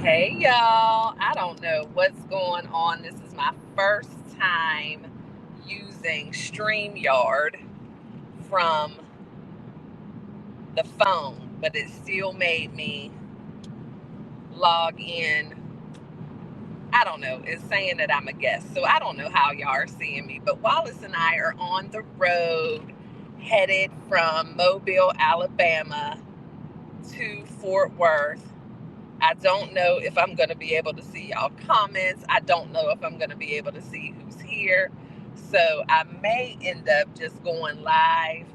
Hey y'all, I don't know what's going on. This is my first time using StreamYard from the phone, but it still made me log in. I don't know, it's saying that I'm a guest, so I don't know how y'all are seeing me, but Wallace and I are on the road headed from Mobile, Alabama to Fort Worth. I don't know if I'm going to be able to see y'all comments. I don't know if I'm going to be able to see who's here. So I may end up just going live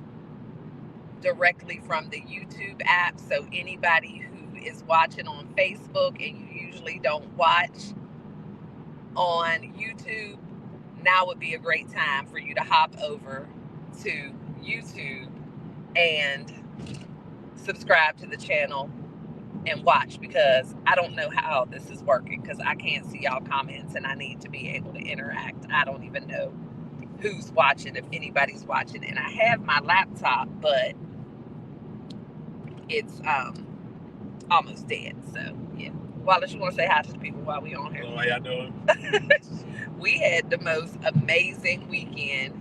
directly from the YouTube app. So anybody who is watching on Facebook and you usually don't watch on YouTube, now would be a great time for you to hop over to YouTube and subscribe to the channel and watch, because I don't know how this is working, because I can't see y'all comments and I need to be able to interact. I don't even know who's watching, if anybody's watching, and I have my laptop, but it's almost dead. So yeah. Wallace, you want to say hi to the people while we on here? Hello, how y'all doing? We had the most amazing weekend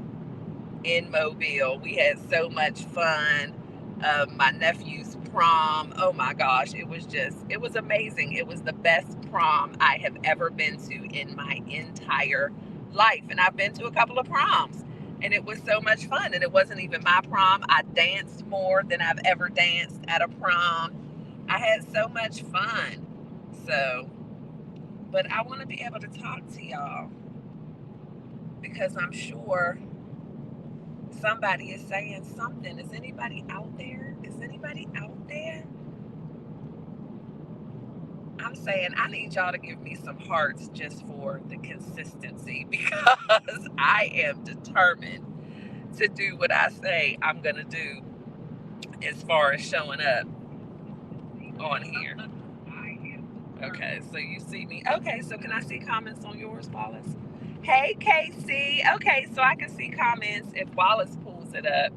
in Mobile. We had so much fun. My nephew's prom, oh my gosh, it was amazing. It was the best prom I have ever been to in my entire life. And I've been to a couple of proms, and it was so much fun. And it wasn't even my prom. I danced more than I've ever danced at a prom. I had so much fun. So, but I want to be able to talk to y'all, because I'm sure somebody is saying something. Is anybody out there? Is anybody out there? I'm saying I need y'all to give me some hearts just for the consistency, because I am determined to do what I say I'm going to do as far as showing up on here. Okay, so you see me. Okay, so can I see comments on yours, Wallace? Hey, Casey. Okay, so I can see comments if Wallace pulls it up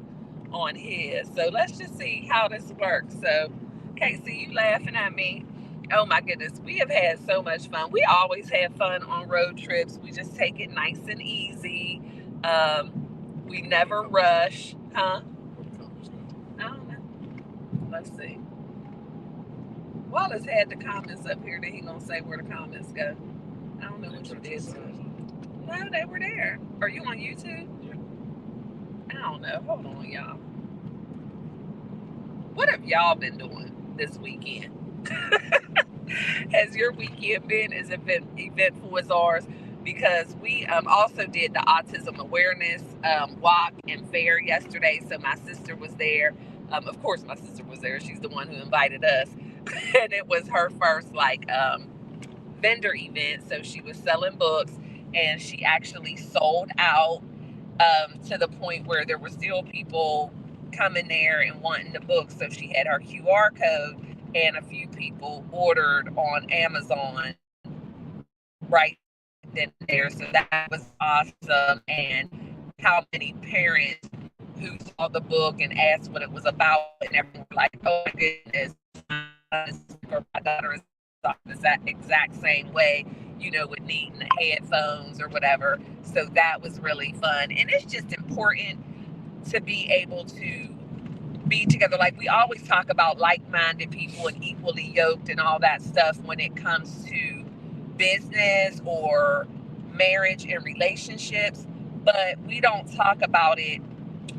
on his. So let's just see how this works. So, Casey, you laughing at me? Oh my goodness, we have had so much fun. We always have fun on road trips. We just take it nice and easy. We never rush, huh? I don't know. Let's see. Wallace had the comments up here that he gonna say where the comments go. I don't know what you did to it. No, they were there. Are you on YouTube? I don't know. Hold on, y'all. What have y'all been doing this weekend? Has your weekend been as eventful as ours? Because we also did the autism awareness walk and fair yesterday. So my sister was there. Of course, my sister was there. She's the one who invited us. And it was her first vendor event. So she was selling books, and she actually sold out to the point where there were still people coming there and wanting the book. So she had her QR code, and a few people ordered on Amazon right then and there. So that was awesome. And how many parents who saw the book and asked what it was about, and everyone was like, oh my goodness, my daughter is the exact same way, with needing headphones or whatever. So that was really fun. And it's just important to be able to be together. Like we always talk about like-minded people and equally yoked and all that stuff when it comes to business or marriage and relationships, but we don't talk about it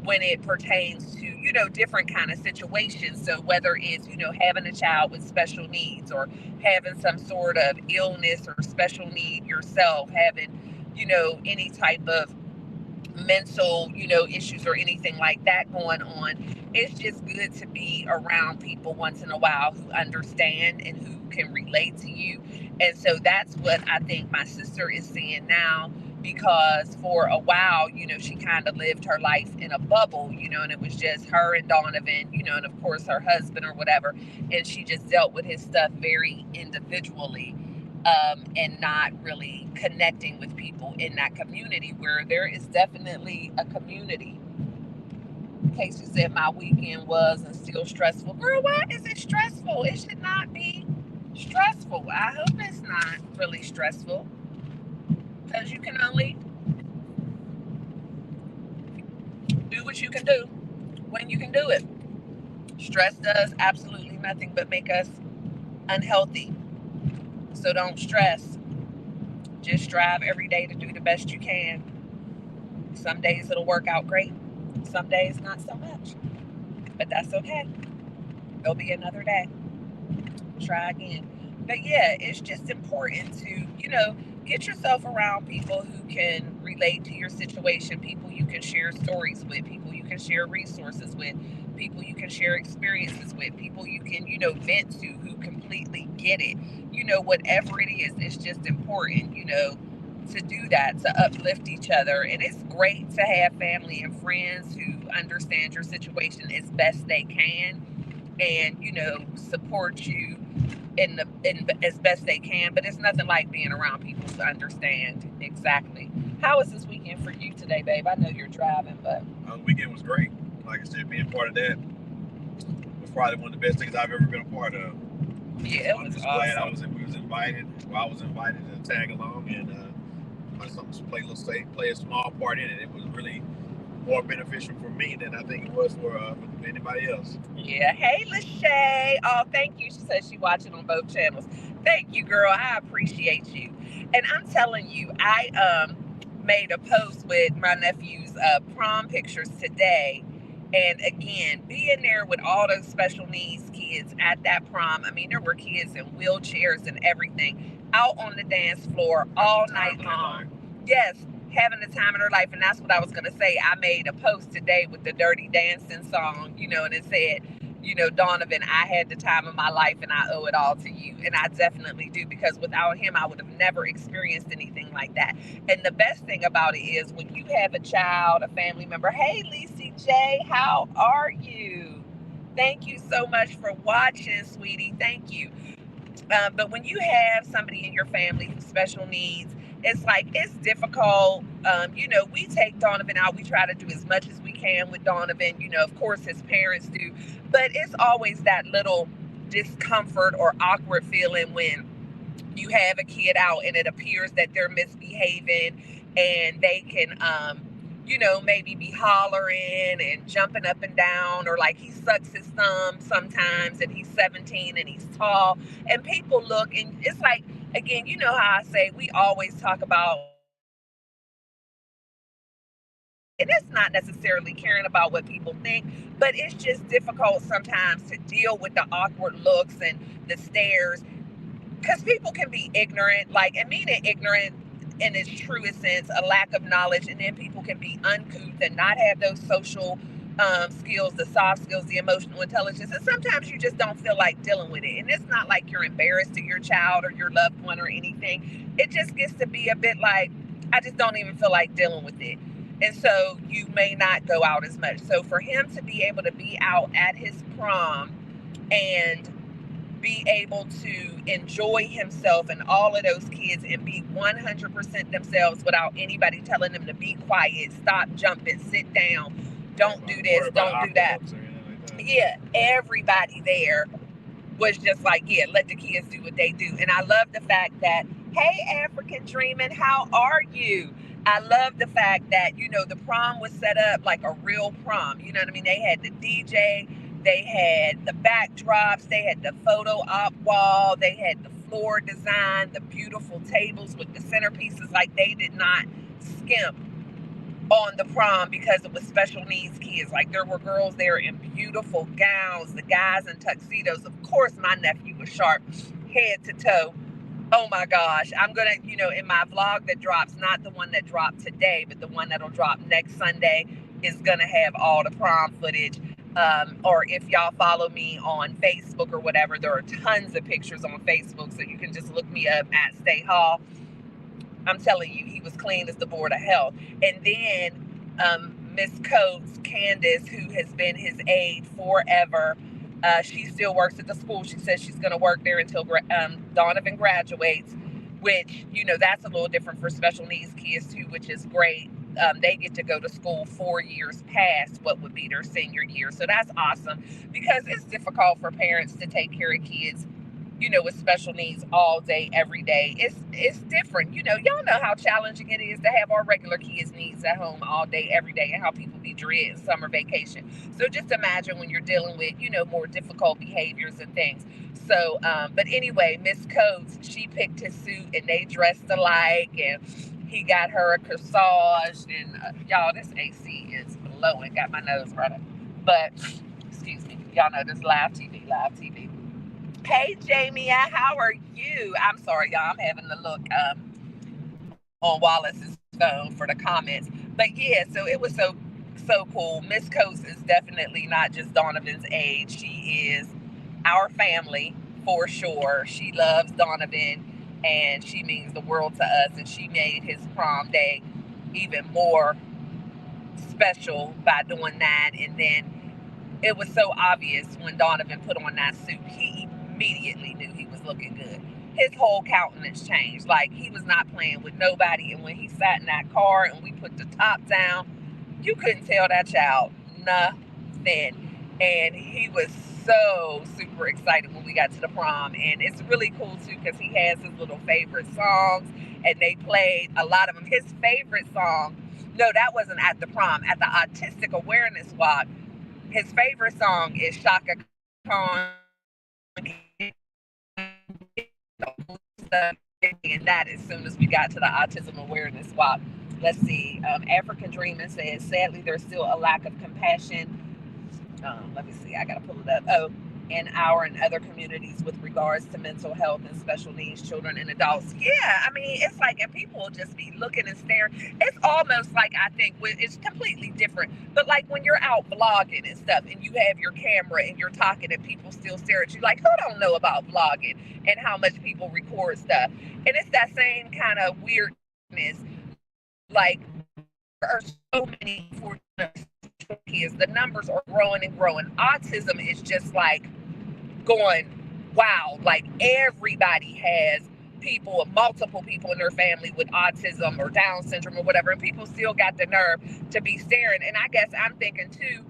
when it pertains to different kind of situations. So whether it's having a child with special needs, or having some sort of illness or special need yourself, having any type of mental issues or anything like that going on, it's just good to be around people once in a while who understand and who can relate to you. And so that's what I think my sister is seeing now, because for a while, she kind of lived her life in a bubble, and it was just her and Donovan, and of course her husband or whatever. And she just dealt with his stuff very individually, and not really connecting with people in that community, where there is definitely a community. Casey said my weekend was and still stressful. Girl, why is it stressful? It should not be. stressful. I hope it's not really stressful, because you can only do what you can do when you can do it. Stress does absolutely nothing but make us unhealthy. So don't stress. Just strive every day to do the best you can. Some days it'll work out great. Some days not so much. But that's okay. There'll be another day. Try again. But yeah, it's just important to, get yourself around people who can relate to your situation, people you can share stories with, people you can share resources with, people you can share experiences with, people you can, vent to who completely get it. Whatever it is, it's just important, to do that, to uplift each other. And it's great to have family and friends who understand your situation as best they can and, support you in as best they can. But it's nothing like being around people who understand exactly. How was this weekend for you today, babe? I know you're driving, but the weekend was great. Like I said, being part of that was probably one of the best things I've ever been a part of. Yeah, it was just awesome. Glad I was invited. Well, I was invited to tag along and play a small part in it. It was really more beneficial for me than I think it was for anybody else. Yeah. Hey, Lachey. Oh, thank you. She says she watching on both channels. Thank you, girl. I appreciate you. And I'm telling you, I made a post with my nephew's prom pictures today. And again, being there with all those special needs kids at that prom. I mean, there were kids in wheelchairs and everything out on the dance floor all night long. Yes, having the time in her life. And that's what I was going to say. I made a post today with the Dirty Dancing song, and it said, Donovan, I had the time of my life and I owe it all to you. And I definitely do, because without him, I would have never experienced anything like that. And the best thing about it is when you have a child, a family member. Hey, Lacey J, how are you? Thank you so much for watching, sweetie. Thank you. But when you have somebody in your family who's special needs, it's difficult. We take Donovan out. We try to do as much as we can with Donovan. Of course, his parents do. But it's always that little discomfort or awkward feeling when you have a kid out and it appears that they're misbehaving and they can, maybe be hollering and jumping up and down, or like he sucks his thumb sometimes and he's 17 and he's tall. And people look, and it's like, again, how I say we always talk about, and it's not necessarily caring about what people think, but it's just difficult sometimes to deal with the awkward looks and the stares, because people can be ignorant, and meaning ignorant in its truest sense, a lack of knowledge, and then people can be uncouth and not have those social skills, the soft skills, the emotional intelligence, and sometimes you just don't feel like dealing with it. And it's not like you're embarrassed to your child or your loved one or anything. It just gets to be a bit like, I just don't even feel like dealing with it. And so you may not go out as much. So for him to be able to be out at his prom and be able to enjoy himself and all of those kids and be 100% themselves without anybody telling them to be quiet, stop jumping, sit down, don't do this, don't do that. Yeah, everybody there was just like, yeah, let the kids do what they do. And I love the fact that, hey, African Dreaming, how are you? I love the fact that, the prom was set up like a real prom. You know what I mean? They had the DJ, they had the backdrops, they had the photo op wall, they had the floor design, the beautiful tables with the centerpieces. Like, they did not skimp on the prom because it was special needs kids. Like, there were girls there in beautiful gowns, the guys in tuxedos. Of course, my nephew was sharp head to toe. Oh my gosh. I'm going to, in my vlog that drops, not the one that dropped today, but the one that'll drop next Sunday, is going to have all the prom footage. Or if y'all follow me on Facebook or whatever, there are tons of pictures on Facebook, so you can just look me up at Stay Hall. I'm telling you, he was clean as the board of health. And then Miss Coates, Candace, who has been his aide forever, she still works at the school. She says she's going to work there until Donovan graduates, which, that's a little different for special needs kids too, which is great. They get to go to school 4 years past what would be their senior year. So that's awesome, because it's difficult for parents to take care of kids with special needs all day, every day. It's different. Y'all know how challenging it is to have our regular kids' needs at home all day, every day, and how people be dreading summer vacation. So just imagine when you're dealing with, more difficult behaviors and things. So, but anyway, Miss Coates, she picked his suit and they dressed alike, and he got her a corsage. And y'all, this AC is blowing, got my nose running. But, excuse me, y'all know this live TV, live TV. Hey, Jamie, how are you? I'm sorry, y'all. I'm having to look on Wallace's phone for the comments. But yeah, so it was so cool. Miss Coates is definitely not just Donovan's age. She is our family for sure. She loves Donovan, and she means the world to us. And she made his prom day even more special by doing that. And then it was so obvious when Donovan put on that suit. He immediately knew he was looking good. His whole countenance changed. Like, he was not playing with nobody. And when he sat in that car and we put the top down, you couldn't tell that child nothing. And he was so super excited when we got to the prom. And it's really cool too, because he has his little favorite songs, and they played a lot of them. His favorite song, no, that wasn't at the prom, at the Autistic Awareness Walk. His favorite song is Shaka Khan, and that as soon as we got to the Autism Awareness Walk. Let's see. African Dreamer says, sadly, there's still a lack of compassion. Let me see. I got to pull it up. Oh, in our and other communities with regards to mental health and special needs children and adults. Yeah, I mean, it's like, and people will just be looking and staring. It's almost like, I think, it's completely different. But like when you're out vlogging and stuff, and you have your camera and you're talking, and people still stare at you like, who don't know about vlogging and how much people record stuff? And it's that same kind of weirdness. Like, there are so many kids. The numbers are growing and growing. Autism is just like going, wow, like everybody has multiple people in their family with autism or Down syndrome or whatever, and people still got the nerve to be staring. And I guess I'm thinking too,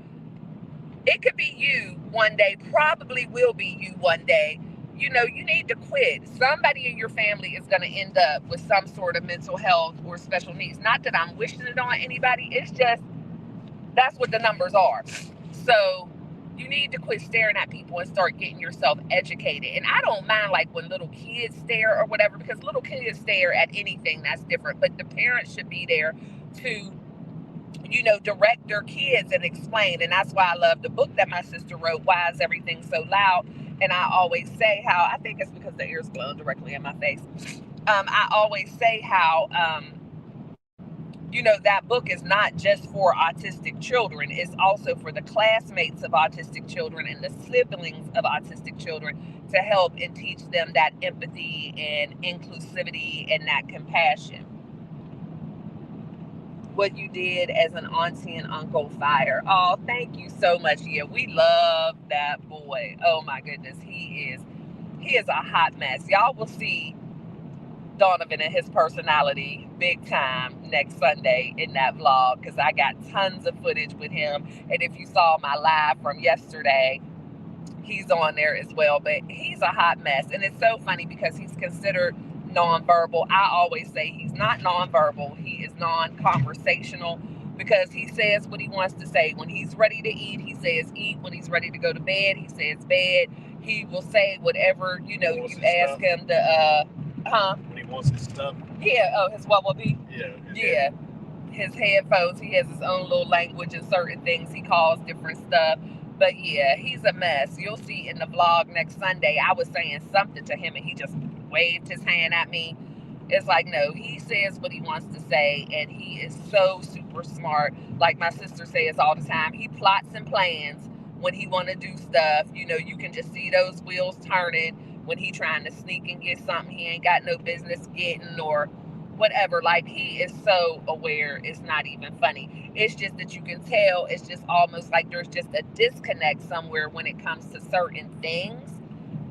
it could be you one day, probably will be you one day. You need to quit. Somebody in your family is going to end up with some sort of mental health or special needs. Not that I'm wishing it on anybody. It's just, that's what the numbers are. So you need to quit staring at people and start getting yourself educated. And I don't mind like when little kids stare or whatever, because little kids stare at anything that's different. But the parents should be there to, direct their kids and explain. And that's why I love the book that my sister wrote, Why Is Everything So Loud? And I always say how, I think it's because the ear's blowing directly in my face. I always say how, that book is not just for autistic children. It's also for the classmates of autistic children and the siblings of autistic children, to help and teach them that empathy and inclusivity and that compassion. What you did as an auntie and uncle, fire. Oh, thank you so much. Yeah, we love that boy. Oh my goodness, he is a hot mess. Y'all will see Donovan and his personality big time next Sunday in that vlog, because I got tons of footage with him. And if you saw my live from yesterday, he's on there as well. But he's a hot mess, and it's so funny because he's considered nonverbal. I always say he's not nonverbal. He is non-conversational, because he says what he wants to say. When he's ready to eat, he says eat. When he's ready to go to bed, he says bed. He will say whatever, you ask him to, When he wants his stuff. Yeah, oh, his what will be? Yeah. His headphones, he has his own little language, and certain things he calls different stuff. But yeah, he's a mess. You'll see in the vlog next Sunday, I was saying something to him and he just waved his hand at me. It's like, no, he says what he wants to say, and he is so super smart. Like my sister says all the time, he plots and plans when he want to do stuff. You can just see those wheels turning when he trying to sneak and get something he ain't got no business getting or whatever. Like, he is so aware, it's not even funny. It's just that you can tell, it's just almost like there's just a disconnect somewhere when it comes to certain things.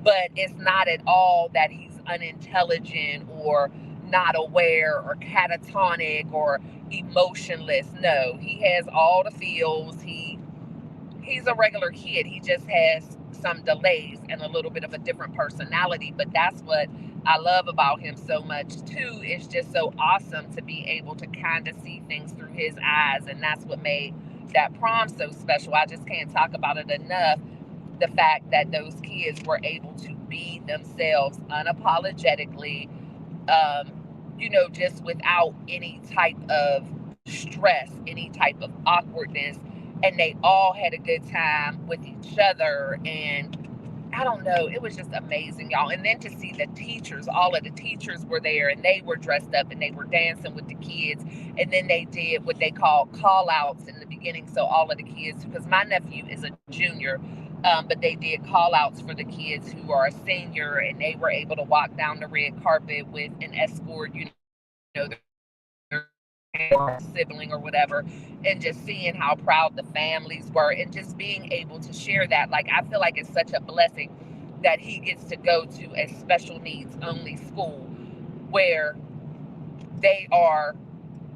But it's not at all that he's unintelligent or not aware or catatonic or emotionless. No, he has all the feels. He's a regular kid. He just has some delays and a little bit of a different personality. But that's what I love about him so much too. It's just so awesome to be able to kind of see things through his eyes, and that's what made that prom so special. I just can't talk about it enough. The fact that those kids were able to be themselves unapologetically, just without any type of stress, any type of awkwardness, and they all had a good time with each other. And I don't know, it was just amazing, y'all. And then to see the teachers, all of the teachers were there, and they were dressed up and they were dancing with the kids. And then they did what they call call outs in the beginning. So all of the kids, because my nephew is a junior, but they did call outs for the kids who are a senior, and they were able to walk down the red carpet with an escort, their sibling or whatever, and just seeing how proud the families were, and just being able to share that. Like, I feel like it's such a blessing that he gets to go to a special needs only school where they are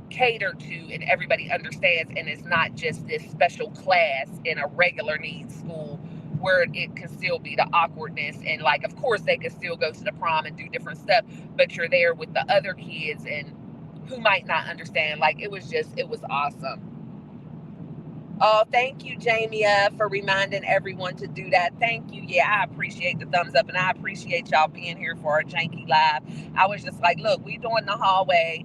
catered to and everybody understands, and it's not just this special class in a regular needs school where it can still be the awkwardness. And like, of course they can still go to the prom and do different stuff, but you're there with the other kids and who might not understand. Like, it was awesome. Oh, thank you, Jamia, for reminding everyone to do that. Thank you. Yeah, I appreciate the thumbs up, and I appreciate y'all being here for our Janky Live. I was just like, look, we doing the hallway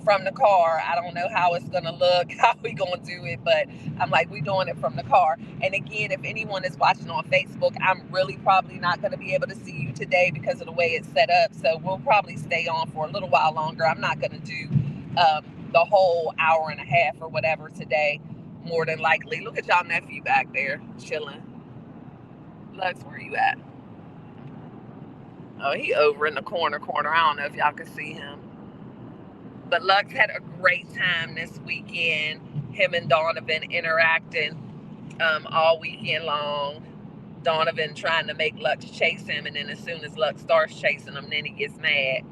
from the car. I don't know how it's going to look, how we going to do it, but I'm like, we doing it from the car. And again, if anyone is watching on Facebook, I'm really probably not going to be able to see you today because of the way it's set up. So we'll probably stay on for a little while longer. I'm not going to do the whole hour and a half or whatever today, more than likely. Look at y'all nephew back there chilling. Lux, where you at? Oh, he over in the corner. I don't know if y'all can see him. But Lux had a great time this weekend. Him and Donovan interacting all weekend long. Donovan trying to make Lux chase him, and then as soon as Lux starts chasing him, then he gets mad.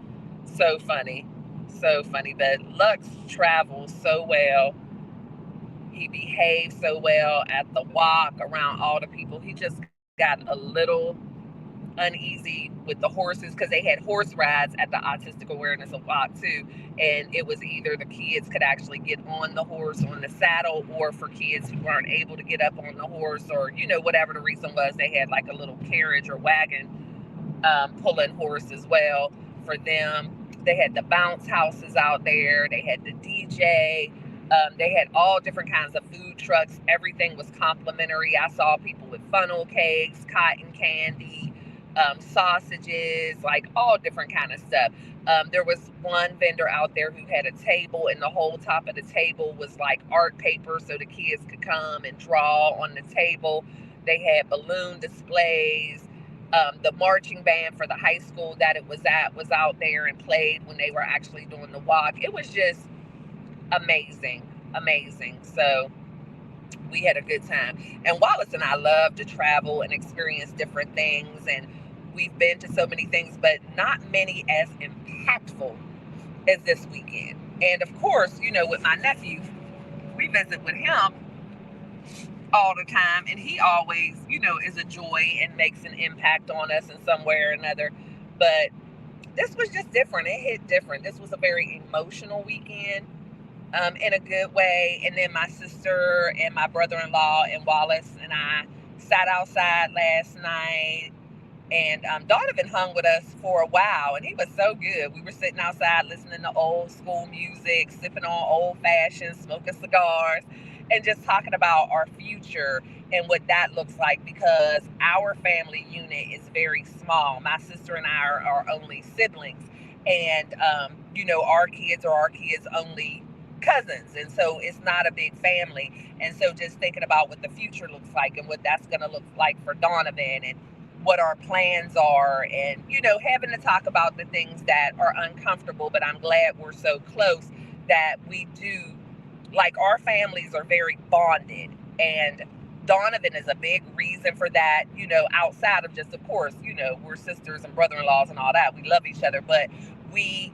So funny. But Lux travels so well. He behaved so well at the walk around all the people. He just got a little uneasy with the horses because they had horse rides at the Autistic Awareness Walk too, and it was either the kids could actually get on the horse on the saddle, or for kids who weren't able to get up on the horse, or whatever the reason was, they had like a little carriage or wagon pulling horse as well for them. They had the bounce houses out there, they had the DJ, they had all different kinds of food trucks. Everything was complimentary. I saw people with funnel cakes, cotton candy, sausages, like all different kind of stuff. There was one vendor out there who had a table, and the whole top of the table was like art paper, so the kids could come and draw on the table. They had balloon displays. The marching band for the high school that it was at was out there and played when they were actually doing the walk. It was just amazing. So we had a good time. And Wallace and I love to travel and experience different things, and we've been to so many things, but not many as impactful as this weekend. And of course, with my nephew, we visit with him all the time, and he always, is a joy and makes an impact on us in some way or another. But this was just different. It hit different. This was a very emotional weekend. In a good way. And then my sister and my brother-in-law and Wallace and I sat outside last night, and Donovan hung with us for a while, and he was so good. We were sitting outside listening to old school music, sipping on old fashions, smoking cigars, and just talking about our future and what that looks like, because our family unit is very small. My sister and I are only siblings, and our kids are our kids' only cousins, and so it's not a big family. And so just thinking about what the future looks like and what that's going to look like for Donovan, and what our plans are, and having to talk about the things that are uncomfortable. But I'm glad we're so close that we do, like, our families are very bonded, and Donovan is a big reason for that, outside of just, of course, we're sisters and brother-in-laws and all that. We love each other, but we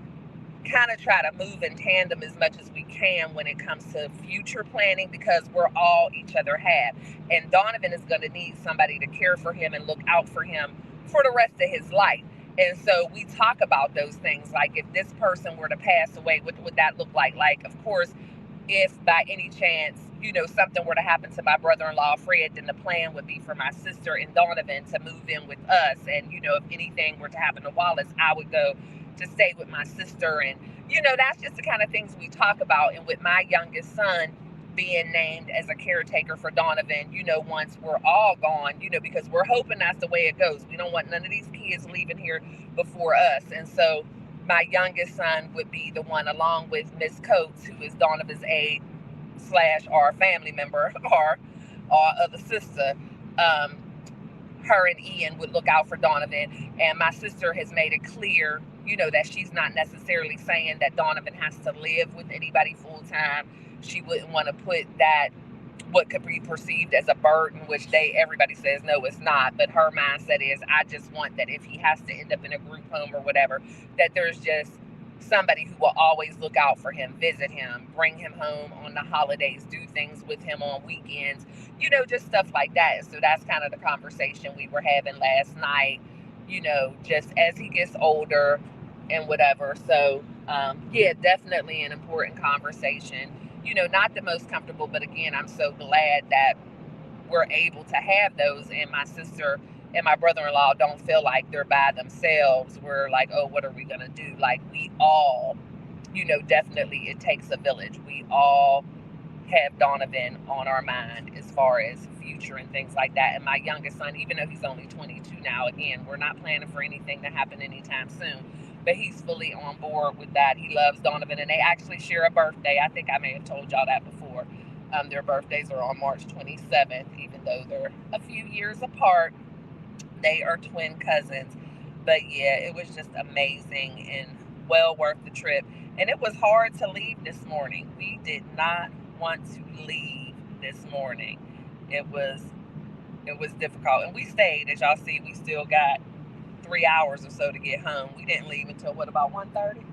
kind of try to move in tandem as much as we can when it comes to future planning, because we're all each other have. And Donovan is going to need somebody to care for him and look out for him for the rest of his life. And so we talk about those things, like if this person were to pass away, what would that look like? Like, of course, if by any chance, you know, something were to happen to my brother-in-law, Fred, then the plan would be for my sister and Donovan to move in with us. And, you know, if anything were to happen to Wallace, I would go to stay with my sister. And, you know, that's just the kind of things we talk about. And with my youngest son being named as a caretaker for Donovan, you know, once we're all gone, you know, because we're hoping that's the way it goes. We don't want none of these kids leaving here before us. And so my youngest son would be the one, along with Miss Coates, who is Donovan's aide / our family member, our other sister. Her and Ian would look out for Donovan. And my sister has made it clear, you know, that she's not necessarily saying that Donovan has to live with anybody full time. She wouldn't want to put that, what could be perceived as a burden, which everybody says no, it's not. But her mindset is, I just want that if he has to end up in a group home or whatever, that there's just somebody who will always look out for him, visit him, bring him home on the holidays, do things with him on weekends, you know, just stuff like that. So that's kind of the conversation we were having last night, you know, just as he gets older and whatever. So, yeah, definitely an important conversation. You know, not the most comfortable, but again, I'm so glad that we're able to have those. And my sister and my brother-in-law don't feel like they're by themselves. We're like, oh, what are we going to do? Like, we all, you know, definitely it takes a village. We all have Donovan on our mind as far as future and things like that. And my youngest son, even though he's only 22 now, again, we're not planning for anything to happen anytime soon, but he's fully on board with that. He loves Donovan, and they actually share a birthday. I think I may have told y'all that before. Their birthdays are on March 27th, even though they're a few years apart. They are twin cousins. But yeah, it was just amazing and well worth the trip. And it was hard to leave this morning. We did not want to leave this morning. It was difficult. And we stayed. As y'all see, we still got 3 hours or so to get home. We didn't leave until about 1:30?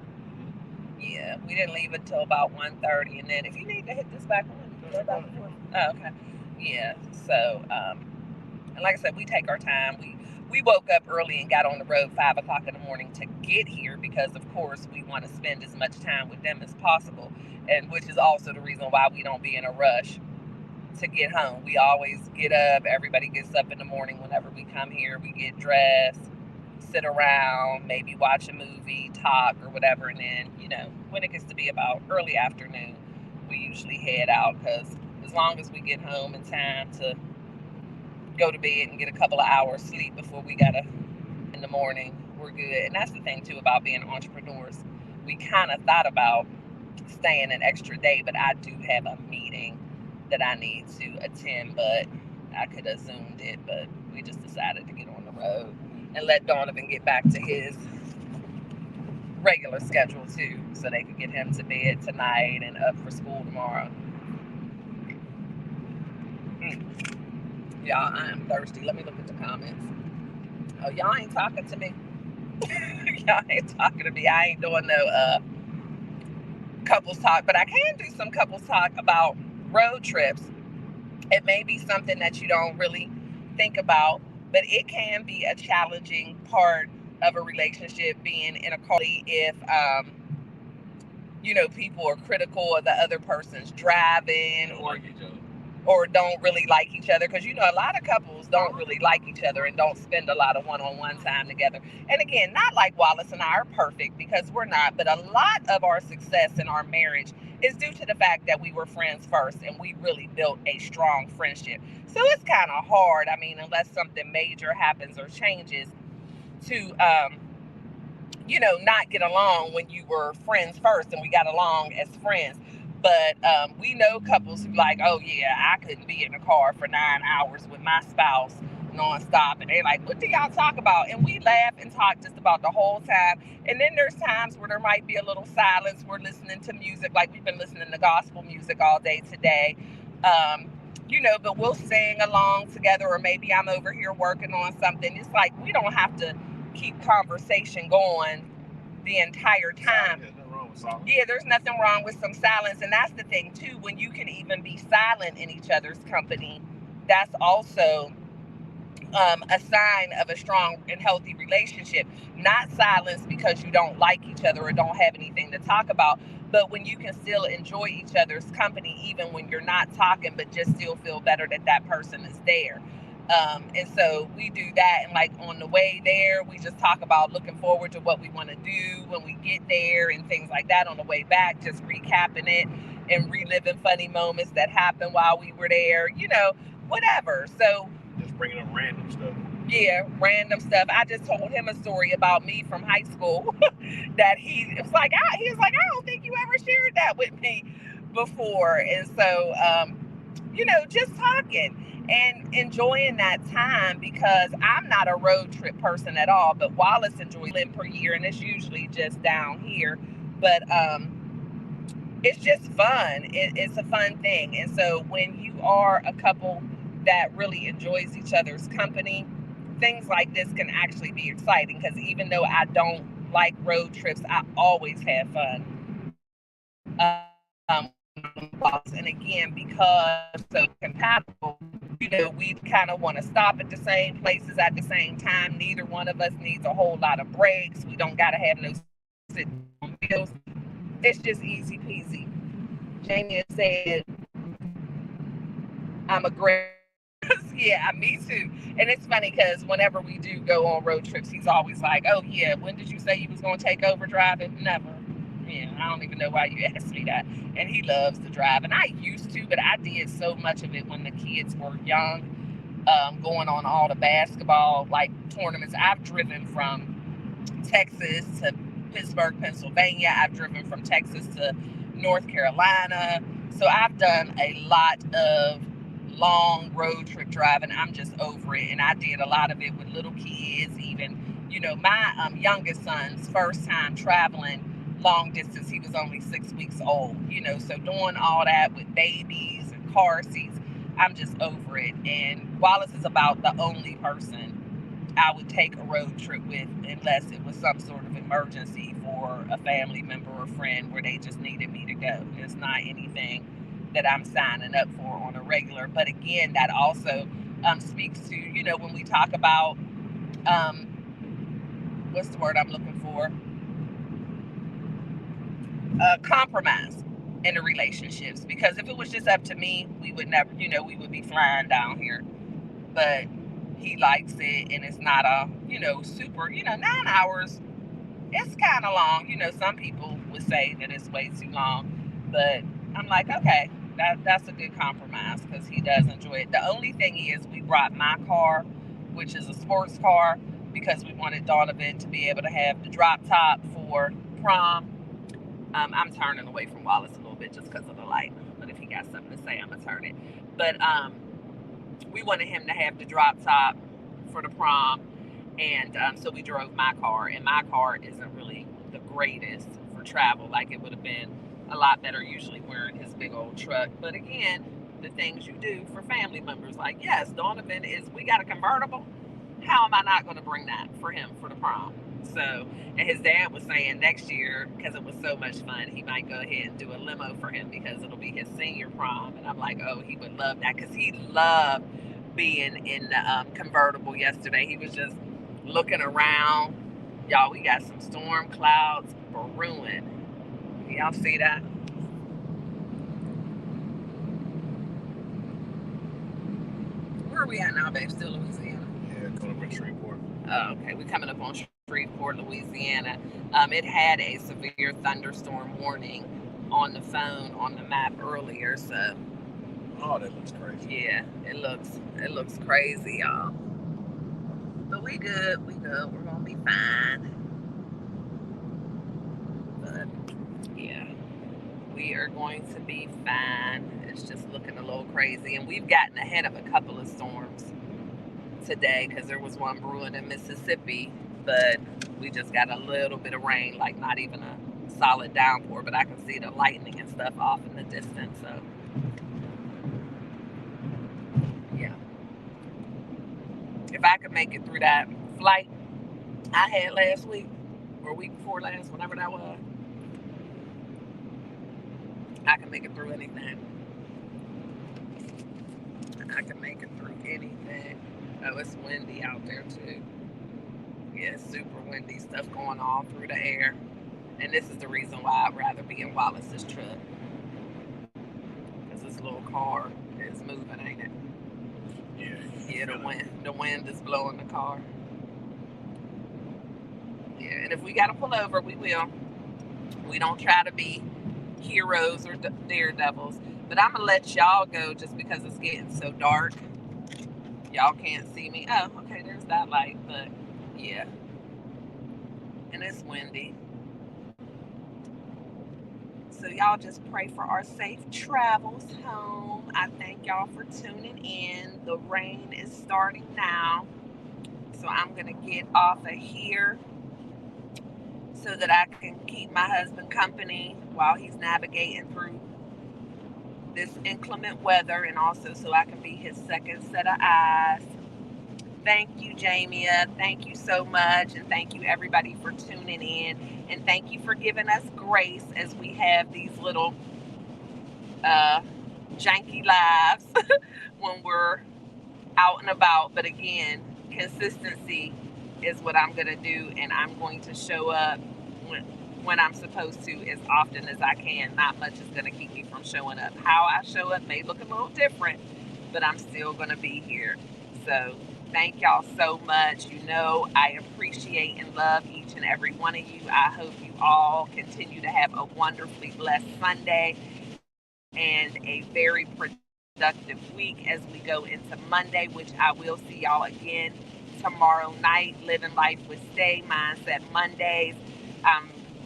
Yeah, we didn't leave until about 1:30. And then if you need to hit this back on, go back and forth. Oh, okay. Yeah. So, and like I said, we take our time. We woke up early and got on the road 5 o'clock in the morning to get here because, of course, we want to spend as much time with them as possible, and which is also the reason why we don't be in a rush to get home. We always get up. Everybody gets up in the morning whenever we come here. We get dressed, sit around, maybe watch a movie, talk or whatever, and then, you know, when it gets to be about early afternoon, we usually head out, because as long as we get home in time to go to bed and get a couple of hours sleep before we gotta in the morning, we're good. And that's the thing too about being entrepreneurs. We kind of thought about staying an extra day, but I do have a meeting that I need to attend, but I could have Zoomed it, but we just decided to get on the road and let Donovan get back to his regular schedule too, so they could get him to bed tonight and up for school tomorrow. Y'all, I am thirsty. Let me look at the comments. Oh, y'all ain't talking to me. Y'all ain't talking to me. I ain't doing no couples talk, but I can do some couples talk about road trips. It may be something that you don't really think about, but it can be a challenging part of a relationship, being in a car if you know, people are critical of the other person's driving, or don't really like each other, because, you know, a lot of couples don't really like each other and don't spend a lot of one-on-one time together. And again, not like Wallace and I are perfect, because we're not, but a lot of our success in our marriage is due to the fact that we were friends first and we really built a strong friendship. So it's kind of hard, I mean, unless something major happens or changes, to you know, not get along when you were friends first and we got along as friends. But we know couples who like, oh yeah, I couldn't be in the car for 9 hours with my spouse nonstop. And they're like, what do y'all talk about? And we laugh and talk just about the whole time. And then there's times where there might be a little silence. We're listening to music, like we've been listening to gospel music all day today. You know, but we'll sing along together, or maybe I'm over here working on something. It's like we don't have to keep conversation going the entire time. with silence. Yeah, there's nothing wrong with some silence. And that's the thing, too. When you can even be silent in each other's company, that's also a sign of a strong and healthy relationship. Not silence because you don't like each other or don't have anything to talk about, but when you can still enjoy each other's company, even when you're not talking, but just still feel better that that person is there. And so we do that. And like on the way there, we just talk about looking forward to what we want to do when we get there and things like that. On the way back, just recapping it and reliving funny moments that happened while we were there, whatever. So just bringing up random stuff. Yeah, random stuff. I just told him a story about me from high school that he was like, I don't think you ever shared that with me before. And so, just talking and enjoying that time, because I'm not a road trip person at all, but Wallace enjoys it per year, and it's usually just down here. But it's just fun. It's a fun thing. And so when you are a couple that really enjoys each other's company, things like this can actually be exciting, because even though I don't like road trips, I always have fun. And again, because so compatible, we kind of want to stop at the same places at the same time. Neither one of us needs a whole lot of breaks. We don't got to have no sit-down meals. It's just easy peasy. Jamie said, I'm a great. Yeah, me too. And it's funny because whenever we do go on road trips, he's always like, oh yeah, when did you say you was going to take over driving? Never. Yeah, I don't even know why you asked me that. And he loves to drive. And I used to, but I did so much of it when the kids were young, going on all the basketball tournaments. I've driven from Texas to Pittsburgh, Pennsylvania. I've driven from Texas to North Carolina. So I've done a lot of long road trip driving. I'm just over it. And I did a lot of it with little kids. Even, my youngest son's first time traveling long distance, he was only 6 weeks old, so doing all that with babies and car seats, I'm just over it. And Wallace is about the only person I would take a road trip with, unless it was some sort of emergency for a family member or friend where they just needed me to go. It's not anything that I'm signing up for on a regular. But again, that also speaks to, when we talk about, what's the word I'm looking for? Compromise in the relationships. Because if it was just up to me, we would never, we would be flying down here. But he likes it, and it's not a, super, 9 hours. It's kind of long. Some people would say that it's way too long. But I'm like, okay, that's a good compromise, because he does enjoy it. The only thing is, we brought my car, which is a sports car, because we wanted Donovan to be able to have the drop top for prom. I'm turning away from Wallace a little bit just because of the light. But if he got something to say, I'm going to turn it. But we wanted him to have the drop top for the prom. And so we drove my car. And my car isn't really the greatest for travel. It would have been a lot better usually wearing his big old truck. But again, the things you do for family members. Yes, Donovan we got a convertible. How am I not going to bring that for him for the prom? So, and his dad was saying next year, because it was so much fun, he might go ahead and do a limo for him, because it'll be his senior prom. And I'm like, oh, he would love that, because he loved being in the convertible yesterday. He was just looking around. Y'all, we got some storm clouds brewing. Y'all see that? Where are we at now, babe? Still Louisiana? Yeah, coming up on Shreveport. Oh, okay. We're coming up on Shreveport, Louisiana. It had a severe thunderstorm warning on the phone on the map earlier, so. Oh, that looks crazy. Yeah, it looks crazy, y'all. But we good. We're gonna be fine. But yeah, we are going to be fine. It's just looking a little crazy, and we've gotten ahead of a couple of storms today, because there was one brewing in Mississippi, but we just got a little bit of rain, not even a solid downpour, but I can see the lightning and stuff off in the distance. So yeah, if I could make it through that flight I had last week or week before last, whenever that was, I can make it through anything. I can make it through anything. Oh, it's windy out there too. Yeah, it's super windy. Stuff going all through the air. And this is the reason why I'd rather be in Wallace's truck. Because this little car is moving, ain't it? Yeah, the wind is blowing the car. Yeah, and if we gotta pull over, we will. We don't try to be heroes or daredevils. But I'm gonna let y'all go just because it's getting so dark. Y'all can't see me. Oh, okay, there's that light, but yeah. And it's windy. So y'all just pray for our safe travels home. I thank y'all for tuning in. The rain is starting now. So I'm gonna get off of here so that I can keep my husband company while he's navigating through this inclement weather, and also so I can be his second set of eyes. Thank you, Jamia. Thank you so much. And thank you, everybody, for tuning in. And thank you for giving us grace as we have these little janky lives when we're out and about. But again, consistency is what I'm going to do. And I'm going to show up when I'm supposed to as often as I can. Not much is going to keep me from showing up. How I show up may look a little different, but I'm still going to be here. So thank y'all so much. You know, I appreciate and love each and every one of you. I hope you all continue to have a wonderfully blessed Sunday and a very productive week as we go into Monday, which I will see y'all again tomorrow night. Living Life with Stay Mindset Mondays.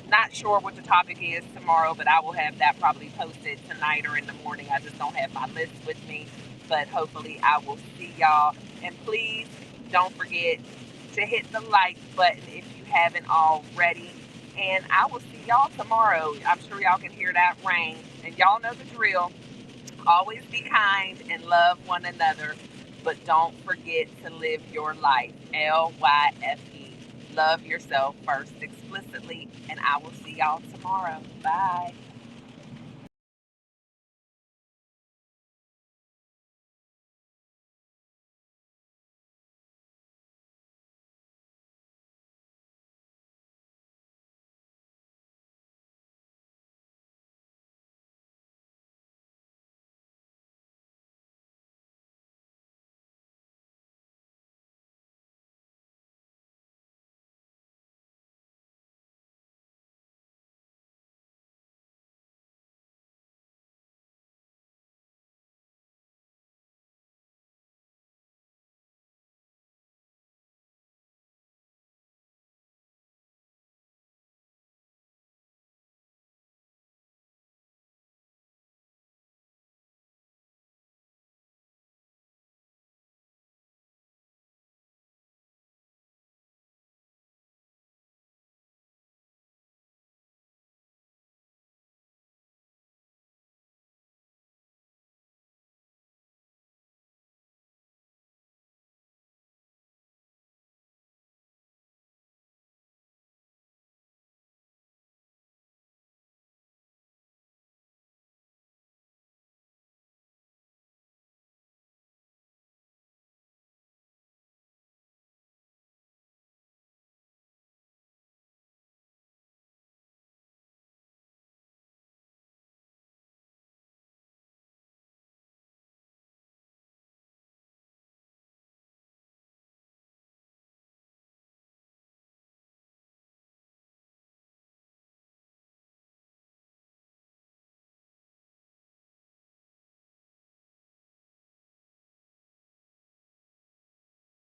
Not sure what the topic is tomorrow, but I will have that probably posted tonight or in the morning. I just don't have my list with me, but hopefully I will see y'all. And please don't forget to hit the like button if you haven't already. And I will see y'all tomorrow. I'm sure y'all can hear that rain. And y'all know the drill. Always be kind and love one another, but don't forget to live your life. LYFE. Love yourself first explicitly, and I will see y'all tomorrow. Bye.